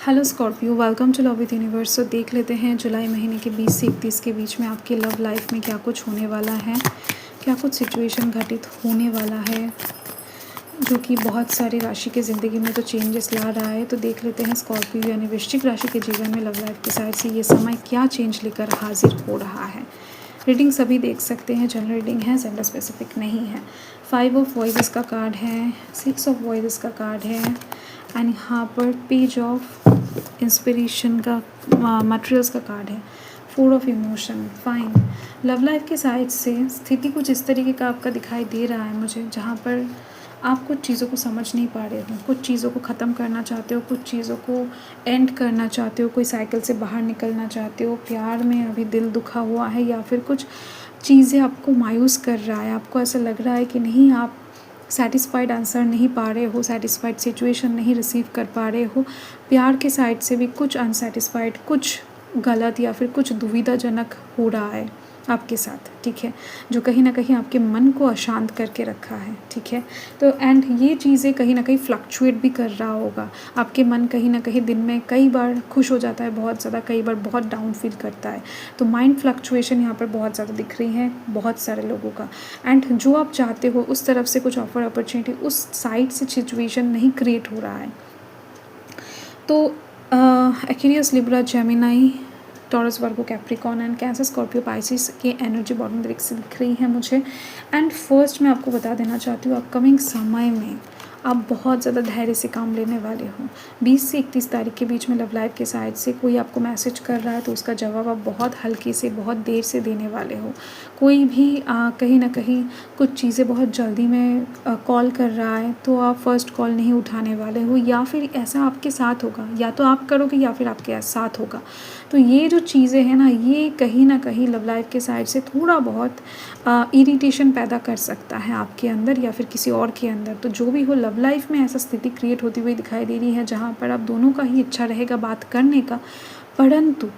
Hello Scorpio, welcome to love with universe. तो देख लेते हैं जुलाई महीने के 20 से 31 के बीच में आपके लव लाइफ में क्या कुछ होने वाला है, क्या कुछ सिचुएशन घटित होने वाला है जो कि बहुत सारी राशि की ज़िंदगी में तो चेंजेस ला रहा है। तो देख लेते हैं स्कॉर्पियो यानी वृश्चिक राशि के जीवन में लव लाइफ के साइड से ये समय क्या चेंज लेकर हाजिर हो रहा है। रीडिंग सभी देख सकते हैं, जनरल रीडिंग है, जेंडर स्पेसिफिक नहीं है। 5 ऑफ वॉइसेस का कार्ड है, 6 ऑफ वॉइसेस का कार्ड है एंड यहाँ पर पेज ऑफ इंस्पिरेशन का मटेरियल्स का कार्ड है, 4 of emotion. Fine. Love life के साइड से स्थिति कुछ इस तरीके का आपका दिखाई दे रहा है मुझे, जहाँ पर आप कुछ चीज़ों को समझ नहीं पा रहे हो, कुछ चीज़ों को ख़त्म करना चाहते हो, कुछ चीज़ों को एंड करना चाहते हो, कोई साइकिल से बाहर निकलना चाहते हो, प्यार में अभी दिल दुखा हुआ है या फिर कुछ चीज़ें आपको मायूस कर रहा है। आपको ऐसा लग रहा है कि नहीं, आप सेटिस्फाइड आंसर नहीं पा रहे हो, सेटिस्फाइड सिचुएशन नहीं रिसीव कर पा रहे हो। प्यार के साइड से भी कुछ अनसेटिस्फाइड, कुछ गलत या फिर कुछ दुविधाजनक हो रहा है आपके साथ, ठीक है, जो कहीं ना कहीं आपके मन को अशांत करके रखा है, ठीक है। तो एंड ये चीज़ें कहीं ना कहीं फ्लक्चुएट भी कर रहा होगा। आपके मन कहीं ना कहीं दिन में कई बार खुश हो जाता है बहुत ज़्यादा, कई बार बहुत डाउन फील करता है। तो माइंड फ्लक्चुएशन यहाँ पर बहुत ज़्यादा दिख रही है बहुत सारे लोगों का। एंड जो आप चाहते हो उस तरफ से कुछ ऑफर अपॉर्चुनिटी, उस साइड से सिचुएशन नहीं क्रिएट हो रहा है। तो Aquarius, Libra, Gemini, taurus, Virgo, Capricorn and cancer, Scorpio, Pisces की एनर्जी बॉटम तरीके से दिख रही है मुझे। एंड फर्स्ट मैं आपको बता देना चाहती हूँ, अपकमिंग समय में आप बहुत ज़्यादा धैर्य से काम लेने वाले हो। 20 से 31 तारीख के बीच में लव लाइफ के साइड से कोई आपको मैसेज कर रहा है तो उसका जवाब आप बहुत हल्के से, बहुत देर से देने वाले हो। कोई भी कहीं ना कहीं कुछ चीज़ें बहुत जल्दी में कॉल कर रहा है तो आप फर्स्ट कॉल नहीं उठाने वाले हो, या फिर ऐसा आपके साथ होगा, या तो आप करोगे या फिर आपके साथ होगा। तो ये जो चीज़ें हैं ना, ये कहीं ना कहीं लव लाइफ के साइड से थोड़ा बहुत इरिटेशन पैदा कर सकता है आपके अंदर या फिर किसी और के अंदर। तो जो भी हो, लव लाइफ में ऐसा स्थिति क्रिएट होती हुई दिखाई दे रही है जहाँ पर आप दोनों का ही इच्छा रहेगा बात करने का, परंतु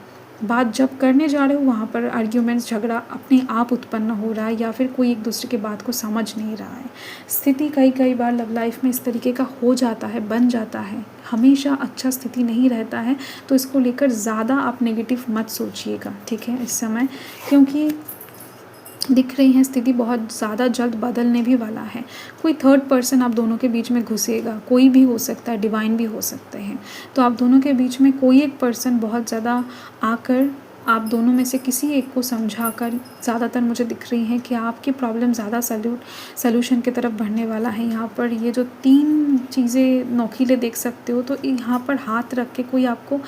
बात जब करने जा रहे हो वहाँ पर आर्ग्यूमेंट्स, झगड़ा अपने आप उत्पन्न हो रहा है या फिर कोई एक दूसरे की बात को समझ नहीं रहा है। स्थिति कई बार लव लाइफ में इस तरीके का हो जाता है, बन जाता है, हमेशा अच्छा स्थिति नहीं रहता है। तो इसको लेकर ज़्यादा आप नेगेटिव मत सोचिएगा, ठीक है, इस समय, क्योंकि दिख रही है स्थिति बहुत ज़्यादा जल्द बदलने भी वाला है। कोई थर्ड पर्सन आप दोनों के बीच में घुसेगा, कोई भी हो सकता है, डिवाइन भी हो सकते हैं। तो आप दोनों के बीच में कोई एक पर्सन बहुत ज़्यादा आकर आप दोनों में से किसी एक को समझाकर, ज़्यादातर मुझे दिख रही है कि आपकी प्रॉब्लम ज़्यादा सल्यूशन की तरफ बढ़ने वाला है। यहाँ पर ये जो 3 चीज़ें नोकीले देख सकते हो, तो यहाँ पर हाथ रख के कोई आपको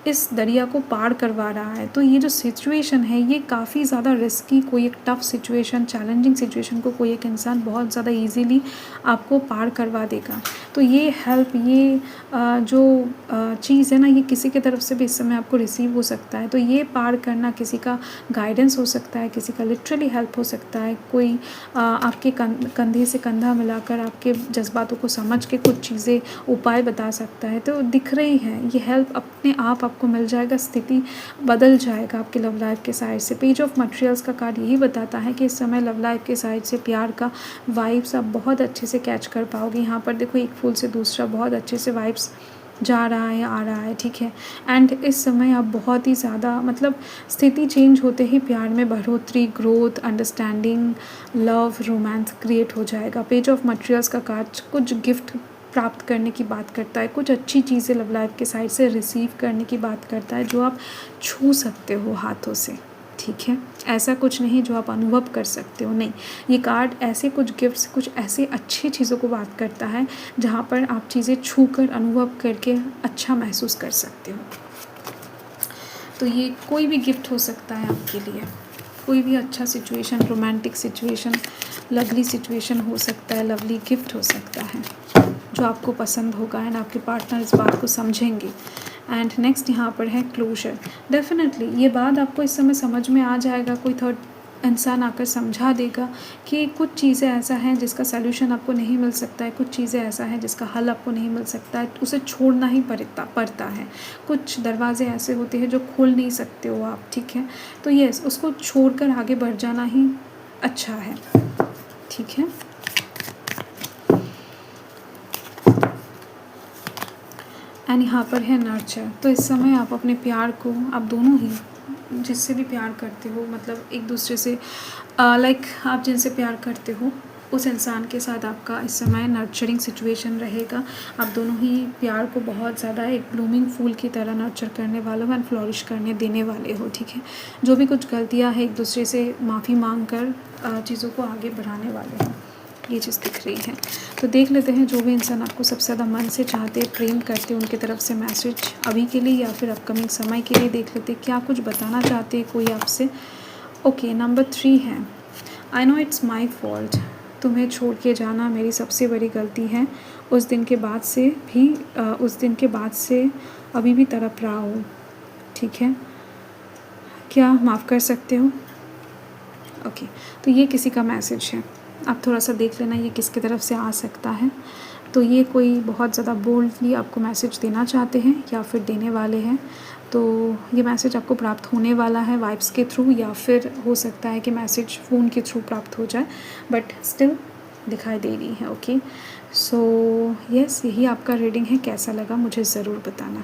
इस दरिया को पार करवा रहा है। तो ये जो सिचुएशन है ये काफ़ी ज़्यादा रिस्की, कोई एक टफ सिचुएशन, चैलेंजिंग सिचुएशन को कोई एक इंसान बहुत ज़्यादा ईजीली आपको पार करवा देगा। तो ये हेल्प, ये जो चीज़ है ना, ये किसी की तरफ से भी इस समय आपको रिसीव हो सकता है। तो ये पार करना किसी का गाइडेंस हो सकता है, किसी का लिटरली हेल्प हो सकता है, कोई आपके कंधे से कंधा मिलाकर आपके जज्बातों को समझ के कुछ चीज़ें, उपाय बता सकता है। तो दिख रही है ये हेल्प अपने आप आपको मिल जाएगा, स्थिति बदल जाएगा आपके लव लाइफ के साइड से। पेज ऑफ मटेरियल्स का कार्ड यही बताता है कि इस समय लव लाइफ के साइड से प्यार का वाइब्स आप बहुत अच्छे से कैच कर पाओगे। यहाँ पर देखो, एक फूल से दूसरा बहुत अच्छे से वाइब्स जा रहा है, आ रहा है, ठीक है। एंड इस समय आप बहुत ही ज़्यादा, मतलब स्थिति चेंज होते ही प्यार में बढ़ोतरी, growth, understanding, love, romance create हो जाएगा। पेज ऑफ मटेरियल्स का कार्ड कुछ गिफ्ट प्राप्त करने की बात करता है, कुछ अच्छी चीज़ें लव लाइफ के साइड से रिसीव करने की बात करता है जो आप छू सकते हो हाथों से, ठीक है। ऐसा कुछ नहीं जो आप अनुभव कर सकते हो, नहीं, ये कार्ड ऐसे कुछ गिफ्ट्स, कुछ ऐसे अच्छी चीज़ों को बात करता है जहाँ पर आप चीज़ें छू कर, अनुभव करके अच्छा महसूस कर सकते हो। तो ये कोई भी गिफ्ट हो सकता है आपके लिए, कोई भी अच्छा situation, romantic situation, lovely situation हो सकता है, लवली गिफ्ट हो सकता है जो आपको पसंद होगा एंड आपके पार्टनर इस बात को समझेंगे। एंड नेक्स्ट यहाँ पर है क्लोजर। डेफिनेटली ये बात आपको इस समय समझ में आ जाएगा, कोई थर्ड इंसान आकर समझा देगा कि कुछ चीज़ें ऐसा हैं जिसका सल्यूशन आपको नहीं मिल सकता है, कुछ चीज़ें ऐसा है जिसका हल आपको नहीं मिल सकता है, उसे छोड़ना ही पड़ता है। कुछ दरवाजे ऐसे होते हैं जो खोल नहीं सकते हो आप, ठीक है। तो यस, उसको छोड़कर आगे बढ़ जाना ही अच्छा है, ठीक है। एंड यहाँ पर है नर्चर। तो इस समय आप अपने प्यार को, आप दोनों ही जिससे भी प्यार करते हो, मतलब एक दूसरे से लाइक आप जिनसे प्यार करते हो उस इंसान के साथ आपका इस समय नर्चरिंग सिचुएशन रहेगा। आप दोनों ही प्यार को बहुत ज़्यादा एक ब्लूमिंग फूल की तरह नर्चर करने वाले हो एंड फ्लोरिश करने देने वाले हो, ठीक है। जो भी कुछ गलतियां हैं एक दूसरे से माफ़ी मांग कर चीज़ों को आगे बढ़ाने वाले हो, ये चीज़ दिख रही है। तो देख लेते हैं जो भी इंसान आपको सबसे ज़्यादा मन से चाहते, प्रेम करते, उनकी तरफ से मैसेज अभी के लिए या फिर अपकमिंग समय के लिए। देख लेते क्या कुछ बताना चाहते हैं कोई आपसे। ओके, नंबर 3 है, I know it's my fault. तुम्हें छोड़ के जाना मेरी सबसे बड़ी गलती है। उस दिन के बाद से अभी भी तड़प रहा हूँ, ठीक है। क्या माफ़ कर सकते हो? ओके, तो ये किसी का मैसेज है। आप थोड़ा सा देख लेना ये किसकी तरफ से आ सकता है। तो ये कोई बहुत ज़्यादा बोल्डली आपको मैसेज देना चाहते हैं या फिर देने वाले हैं। तो ये मैसेज आपको प्राप्त होने वाला है वाइब्स के थ्रू, या फिर हो सकता है कि मैसेज फ़ोन के थ्रू प्राप्त हो जाए, बट स्टिल दिखाई दे रही है। ओके, सो यस, यही आपका रीडिंग है। कैसा लगा मुझे ज़रूर बताना।